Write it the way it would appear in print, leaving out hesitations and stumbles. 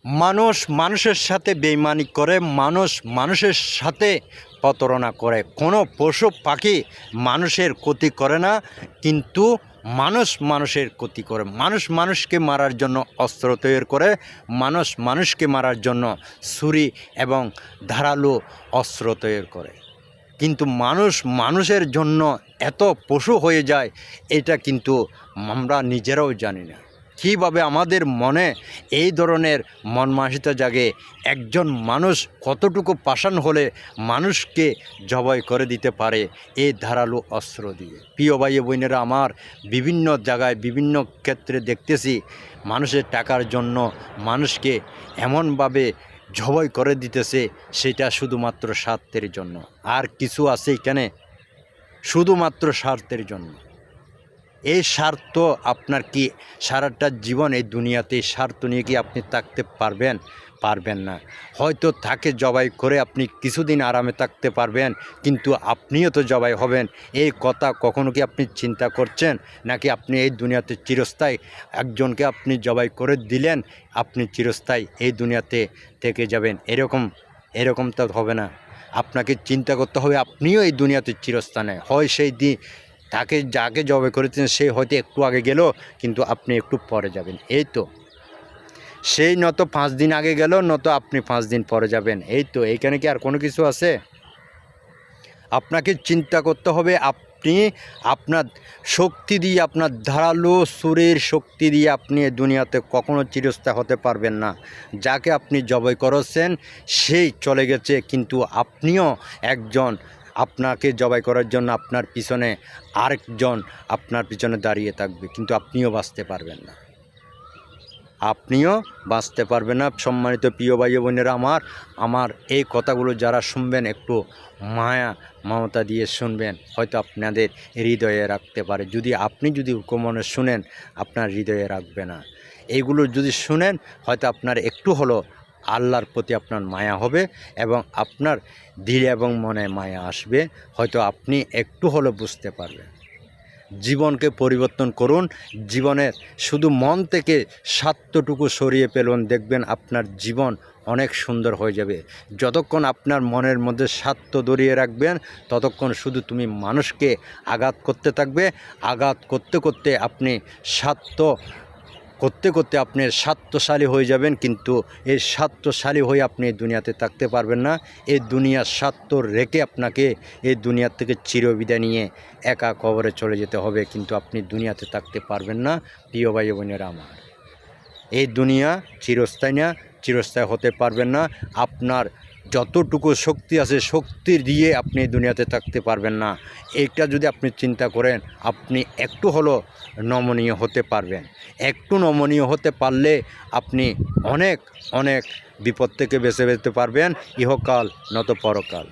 মানুষ মানুষের সাথে বেইমানি করে, মানুষ মানুষের সাথে প্রতারণা করে। কোনো পশু পাখি মানুষের ক্ষতি করে না, কিন্তু মানুষ মানুষের ক্ষতি করে। মানুষ মানুষকে মারার জন্য অস্ত্র তৈরি করে, মানুষ মানুষকে মারার জন্য ছুরি এবং ধারালো অস্ত্র তৈরি করে। কিন্তু মানুষ মানুষের জন্য এত পশু হয়ে যায়, এটা কিন্তু আমরা নিজেরাও জানি না কীভাবে আমাদের মনে এই ধরনের মন মানসিকতা জাগে। একজন মানুষ কতটুকু পাষাণ হলে মানুষকে জবাই করে দিতে পারে এই ধারালো অস্ত্র দিয়ে। প্রিয় ভাই বোনেরা আমার, বিভিন্ন জায়গায় বিভিন্ন ক্ষেত্রে দেখতেছি মানুষের টাকার জন্য মানুষকে এমনভাবে জবাই করে দিতেছে, সেটা শুধুমাত্র স্বার্থের জন্য। আর কিছু আছে এখানে শুধুমাত্র স্বার্থের জন্য। এই স্বার্থ আপনার কি সারাটা জীবন এই দুনিয়াতে স্বার্থ নিয়ে কি আপনি থাকতে পারবেন? পারবেন না। হয়তো তাকে জবাই করে আপনি কিছুদিন আরামে থাকতে পারবেন, কিন্তু আপনিও তো জবাই হবেন। এই কথা কখনো কি আপনি চিন্তা করছেন? নাকি আপনি এই দুনিয়াতে চিরস্থায়ী একজনকে আপনি জবাই করে দিলেন, আপনি চিরস্থায়ী এই দুনিয়াতে থেকে যাবেন? এরকম তো হবে না। আপনাকে চিন্তা করতে হবে আপনিও এই দুনিয়াতে চিরস্থানে। হয় সেই দিন তাকে যাকে জবাই করেছেন সে হয়তো একটু আগে গেল, কিন্তু আপনি একটু পরে যাবেন। এই তো সেই নত 5 দিন আগে গেল, নত আপনি 5 দিন পরে যাবেন। এই তো, এইখানে কি আর কোনো কিছু আছে? আপনাকে চিন্তা করতে হবে আপনি আপনার শক্তি দিয়ে, আপনার ধারালো সুরের শক্তি দিয়ে আপনি এই দুনিয়াতে কখনো চিরস্থায়ী হতে পারবেন না। যাকে আপনি জবাই করেছেন সেই চলে গেছে, কিন্তু আপনিও একজন, আপনাকে জবাই করার জন্য আপনার পিছনে আরেকজন আপনার পিছনে দাঁড়িয়ে থাকবে, কিন্তু আপনিও বাঁচতে পারবেন না। সম্মানিত প্রিয় ভাই বোনেরা আমার এই কথাগুলো যারা শুনবেন একটু মায়া মমতা দিয়ে শুনবেন, হয়তো আপনাদের হৃদয়ে রাখতে পারে। যদি মনে শুনেন, আপনার হৃদয়ে রাখবে না। এইগুলো যদি শুনেন, হয়তো আপনার একটু হলো আল্লাহর প্রতি আপনার মায়া হবে, এবং আপনার দিল এবং মনে মায়া আসবে। হয়তো আপনি একটু হলো বুঝতে পারবেন। জীবনকে পরিবর্তন করুন। জীবনের শুধু মন থেকে স্বার্থটুকু সরিয়ে ফেলুন, দেখবেন আপনার জীবন অনেক সুন্দর হয়ে যাবে। যতক্ষণ আপনার মনের মধ্যে স্বার্থ ধরিয়ে রাখবেন, ততক্ষণ শুধু তুমি মানুষকে আঘাত করতে থাকবে। আঘাত করতে করতে আপনি আপনি স্বার্থশালী হয়ে যাবেন, কিন্তু এই স্বার্থশালী হয়ে আপনি এই দুনিয়াতে থাকতে পারবেন না। এই দুনিয়ার স্বার্থ রেখে আপনাকে এই দুনিয়ার থেকে চিরবিদায় নিয়ে একা কবরে চলে যেতে হবে, কিন্তু আপনি দুনিয়াতে থাকতে পারবেন না। প্রিয় ভাই বোনেরা আমার, এই দুনিয়া চিরস্থায়ী না, চিরস্থায়ী হতে পারবেন না। আপনার যতটুকু শক্তি আছে, শক্তি দিয়ে আপনি দুনিয়াতে থাকতে পারবেন না। এইটা যদি আপনি চিন্তা করেন, আপনি একটু হলো নমনীয় হতে পারবেন। একটু নমনীয় হতে পারলে আপনি অনেক অনেক বিপদ থেকে বেঁচে যেতে পারবেন, ইহকাল নত পরকাল।